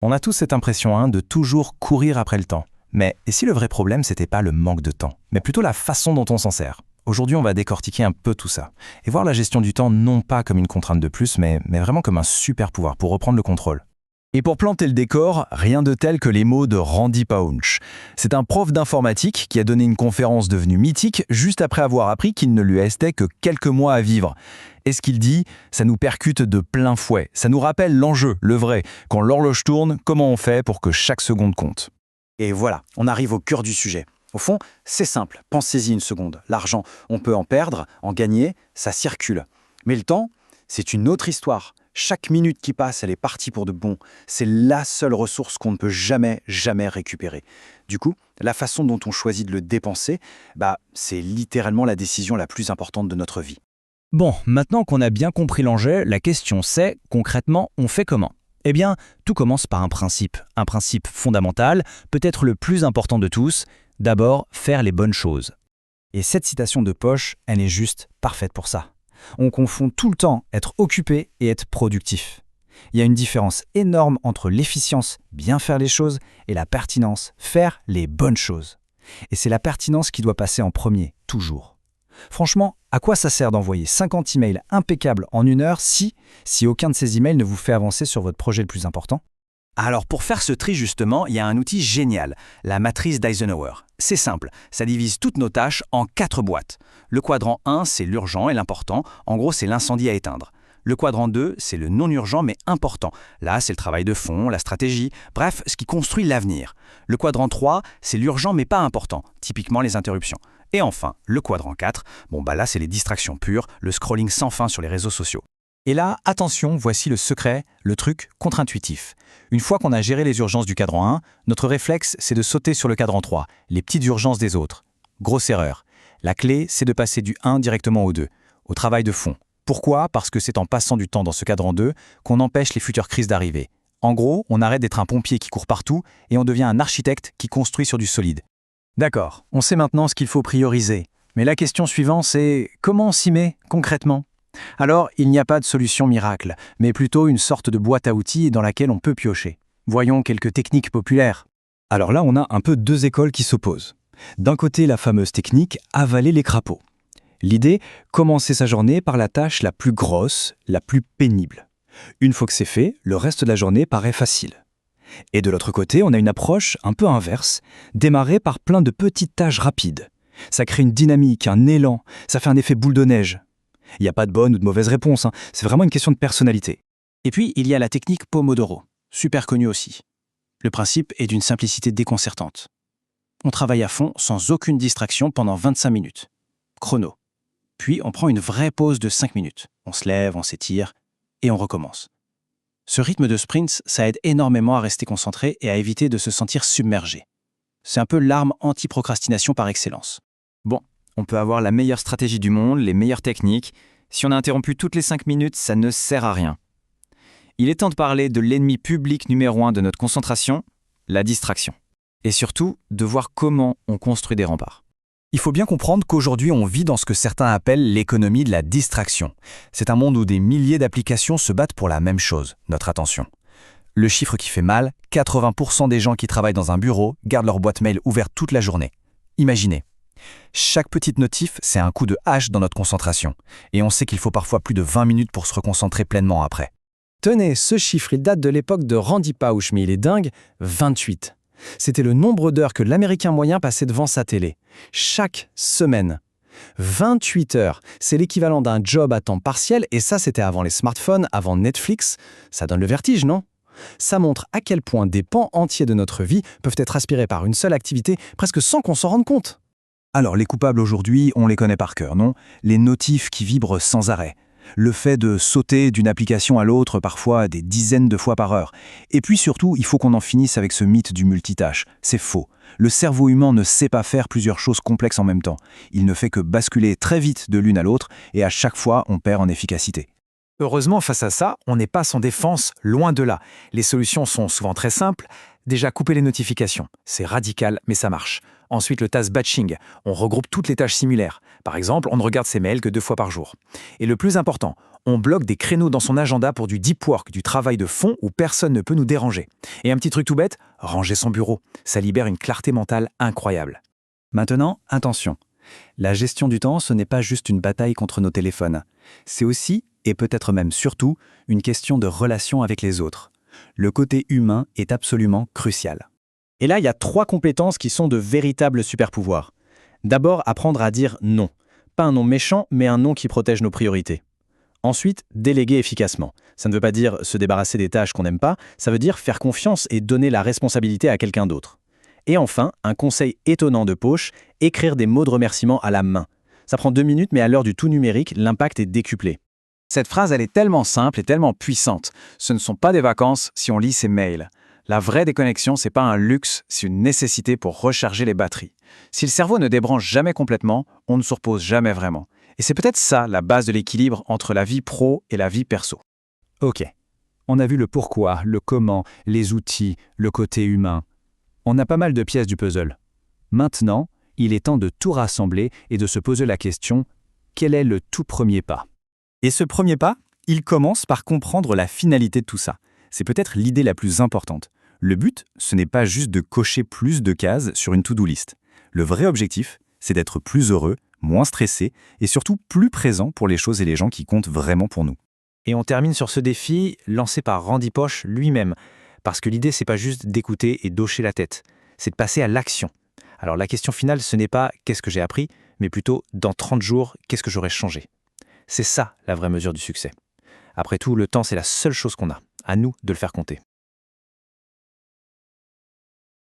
On a tous cette impression de toujours courir après le temps. Mais et si le vrai problème, c'était pas le manque de temps, mais plutôt la façon dont on s'en sert? Aujourd'hui, on va décortiquer un peu tout ça et voir la gestion du temps non pas comme une contrainte de plus, mais vraiment comme un super pouvoir pour reprendre le contrôle. Et pour planter le décor, rien de tel que les mots de Randy Pausch. C'est un prof d'informatique qui a donné une conférence devenue mythique juste après avoir appris qu'il ne lui restait que quelques mois à vivre. Et ce qu'il dit, ça nous percute de plein fouet. Ça nous rappelle l'enjeu, le vrai. Quand l'horloge tourne, comment on fait pour que chaque seconde compte? Et voilà, on arrive au cœur du sujet. Au fond, c'est simple, pensez-y une seconde. L'argent, on peut en perdre, en gagner, ça circule. Mais le temps, c'est une autre histoire. Chaque minute qui passe, elle est partie pour de bon. C'est la seule ressource qu'on ne peut jamais récupérer. Du coup, la façon dont on choisit de le dépenser, c'est littéralement la décision la plus importante de notre vie. Bon, maintenant qu'on a bien compris l'enjeu, la question c'est, concrètement, on fait comment? Eh bien, tout commence par un principe fondamental, peut-être le plus important de tous, d'abord faire les bonnes choses. Et cette citation de Pausch, elle est juste parfaite pour ça. On confond tout le temps être occupé et être productif. Il y a une différence énorme entre l'efficience, bien faire les choses, et la pertinence, faire les bonnes choses. Et c'est la pertinence qui doit passer en premier, toujours. Franchement, à quoi ça sert d'envoyer 50 emails impeccables en 1 heure si aucun de ces emails ne vous fait avancer sur votre projet le plus important? Alors pour faire ce tri justement, il y a un outil génial, la matrice d'Eisenhower. C'est simple, ça divise toutes nos tâches en 4 boîtes. Le quadrant 1, c'est l'urgent et l'important, en gros c'est l'incendie à éteindre. Le quadrant 2, c'est le non-urgent mais important. Là, c'est le travail de fond, la stratégie, bref, ce qui construit l'avenir. Le quadrant 3, c'est l'urgent mais pas important, typiquement les interruptions. Et enfin, le quadrant 4, là c'est les distractions pures, le scrolling sans fin sur les réseaux sociaux. Et là, attention, voici le secret, le truc contre-intuitif. Une fois qu'on a géré les urgences du cadran 1, notre réflexe, c'est de sauter sur le cadran 3, les petites urgences des autres. Grosse erreur. La clé, c'est de passer du 1 directement au 2, au travail de fond. Pourquoi? Parce que c'est en passant du temps dans ce cadran 2 qu'on empêche les futures crises d'arriver. En gros, on arrête d'être un pompier qui court partout et on devient un architecte qui construit sur du solide. D'accord, on sait maintenant ce qu'il faut prioriser. Mais la question suivante, c'est comment on s'y met concrètement? Alors, il n'y a pas de solution miracle, mais plutôt une sorte de boîte à outils dans laquelle on peut piocher. Voyons quelques techniques populaires. Alors là, on a un peu 2 écoles qui s'opposent. D'un côté, la fameuse technique « avaler les crapauds ». L'idée, commencer sa journée par la tâche la plus grosse, la plus pénible. Une fois que c'est fait, le reste de la journée paraît facile. Et de l'autre côté, on a une approche un peu inverse, démarrer par plein de petites tâches rapides. Ça crée une dynamique, un élan, ça fait un effet boule de neige. Il n'y a pas de bonne ou de mauvaise réponse, c'est vraiment une question de personnalité. Et puis, il y a la technique Pomodoro, super connue aussi. Le principe est d'une simplicité déconcertante. On travaille à fond sans aucune distraction pendant 25 minutes. Chrono. Puis, on prend une vraie pause de 5 minutes. On se lève, on s'étire, et on recommence. Ce rythme de sprints, ça aide énormément à rester concentré et à éviter de se sentir submergé. C'est un peu l'arme anti-procrastination par excellence. Bon, on peut avoir la meilleure stratégie du monde, les meilleures techniques. Si on a interrompu toutes les 5 minutes, ça ne sert à rien. Il est temps de parler de l'ennemi public numéro 1 de notre concentration, la distraction. Et surtout, de voir comment on construit des remparts. Il faut bien comprendre qu'aujourd'hui, on vit dans ce que certains appellent l'économie de la distraction. C'est un monde où des milliers d'applications se battent pour la même chose, notre attention. Le chiffre qui fait mal, 80% des gens qui travaillent dans un bureau gardent leur boîte mail ouverte toute la journée. Imaginez. Chaque petite notif, c'est un coup de hache dans notre concentration. Et on sait qu'il faut parfois plus de 20 minutes pour se reconcentrer pleinement après. Tenez, ce chiffre, il date de l'époque de Randy Pausch, mais il est dingue, 28. C'était le nombre d'heures que l'Américain moyen passait devant sa télé. Chaque semaine. 28 heures, c'est l'équivalent d'un job à temps partiel, et ça, c'était avant les smartphones, avant Netflix. Ça donne le vertige, non? Ça montre à quel point des pans entiers de notre vie peuvent être aspirés par une seule activité, presque sans qu'on s'en rende compte. Alors, les coupables aujourd'hui, on les connaît par cœur, non? Les notifs qui vibrent sans arrêt. Le fait de sauter d'une application à l'autre parfois des dizaines de fois par heure. Et puis surtout, il faut qu'on en finisse avec ce mythe du multitâche. C'est faux. Le cerveau humain ne sait pas faire plusieurs choses complexes en même temps. Il ne fait que basculer très vite de l'une à l'autre et à chaque fois, on perd en efficacité. Heureusement, face à ça, on n'est pas sans défense, loin de là. Les solutions sont souvent très simples. Déjà, couper les notifications. C'est radical, mais ça marche. Ensuite, le task batching. On regroupe toutes les tâches similaires. Par exemple, on ne regarde ses mails que 2 fois par jour. Et le plus important, on bloque des créneaux dans son agenda pour du deep work, du travail de fond où personne ne peut nous déranger. Et un petit truc tout bête, ranger son bureau. Ça libère une clarté mentale incroyable. Maintenant, attention. La gestion du temps, ce n'est pas juste une bataille contre nos téléphones. C'est aussi, et peut-être même surtout, une question de relation avec les autres. Le côté humain est absolument crucial. Et là, il y a 3 compétences qui sont de véritables super-pouvoirs. D'abord, apprendre à dire non. Pas un non méchant, mais un non qui protège nos priorités. Ensuite, déléguer efficacement. Ça ne veut pas dire se débarrasser des tâches qu'on n'aime pas, ça veut dire faire confiance et donner la responsabilité à quelqu'un d'autre. Et enfin, un conseil étonnant de poche, écrire des mots de remerciement à la main. Ça prend 2 minutes, mais à l'heure du tout numérique, l'impact est décuplé. Cette phrase, elle est tellement simple et tellement puissante. Ce ne sont pas des vacances si on lit ses mails. La vraie déconnexion, c'est pas un luxe, c'est une nécessité pour recharger les batteries. Si le cerveau ne débranche jamais complètement, on ne se repose jamais vraiment. Et c'est peut-être ça la base de l'équilibre entre la vie pro et la vie perso. Ok, on a vu le pourquoi, le comment, les outils, le côté humain. On a pas mal de pièces du puzzle. Maintenant, il est temps de tout rassembler et de se poser la question, quel est le tout premier pas ? Et ce premier pas, il commence par comprendre la finalité de tout ça. C'est peut-être l'idée la plus importante. Le but, ce n'est pas juste de cocher plus de cases sur une to-do list. Le vrai objectif, c'est d'être plus heureux, moins stressé et surtout plus présent pour les choses et les gens qui comptent vraiment pour nous. Et on termine sur ce défi lancé par Randy Pausch lui-même. Parce que l'idée, c'est pas juste d'écouter et d'hocher la tête, c'est de passer à l'action. Alors la question finale, ce n'est pas « qu'est-ce que j'ai appris ?», mais plutôt « dans 30 jours, qu'est-ce que j'aurais changé ?» C'est ça la vraie mesure du succès. Après tout, le temps, c'est la seule chose qu'on a. À nous de le faire compter.